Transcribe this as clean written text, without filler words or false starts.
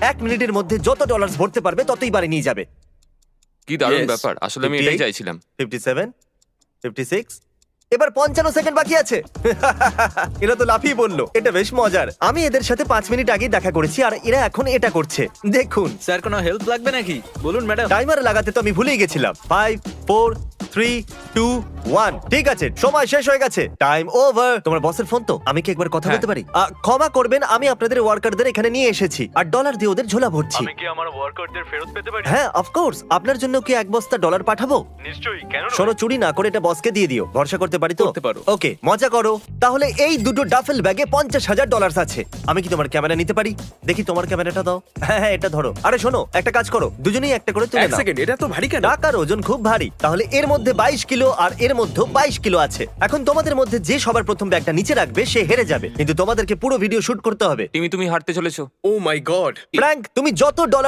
1 মিনিটের মধ্যে যত ডলার ভরতে পারবে ততই বাড়ি নিয়ে যাবে। কি দারুণ Yes. ব্যাপার, আসলে আমি এটাই 58, চাইছিলাম। 57, 56, এবার 55 সেকেন্ড বাকি আছে। এরা তো লাফিয়ে বললো, এটা বেশ মজার। আমি এদের সাথে 5 মিনিট আগেই দেখা করেছি আর এরা এখন এটা করছে। দেখুন, স্যার কোনো হেল্প লাগবে নাকি বলুন ম্যাডাম। টাইমার লাগাতে তো আমি ভুলেই গেছিলাম। 5, 4, 3, 2, 1। ঠিক আছে, সময় শেষ হয়ে গেছে। Time over. তোমার বসের ফোন তো? আমি কি একবার কথা হ্যাঁ। বলতে পারি? ক্ষমা করবেন, আমি আপনাদের ওয়ার্কারদের এখানে নিয়ে এসেছি আর ডলার দিয়ে ওদের ঝোলা ভরছি। আমি কি আমার ওয়ার্কারদের ফেরত পেতে পারি? হ্যাঁ, অফকোর্স। আপনার জন্য কি 1 বস্তা ডলার পাঠাবো? নিশ্চয়ই, কেন নয়? শোনো, চুরি না করে এটা বসকে দিয়ে দিও। ভরসা করতে পারি তো? করতে পারো। ওকে, মজা করো। তাহলে এই দুটো ডাফেল ব্যাগে $50,000 আছে। আমি কি তোমার ক্যামেরা নিতে পারি? দেখি তোমার ক্যামেরাটা দাও। হ্যাঁ হ্যাঁ, এটা ধরো। আরে শোনো, একটা কাজ করো, দুজনেই একটা করে তুলে এক নাও। সেকেন্ড, এটা তো ভারী কেন? টাকার ওজন খুব ভারী। তাহলে এর মধ্যে 22 কিলো আর এর মধ্যে 22 কিলো আছে। এখন তোমাদের মধ্যে যে সবার প্রথম ব্যাগটা নিচে রাখবে সে হেরে যাবে, কিন্তু তোমাদেরকে পুরো ভিডিও শুট করতে হবে। তুমি হারতে চলেছো। ও মাই গড। ফ্র্যাঙ্ক, তুমি যত ডলার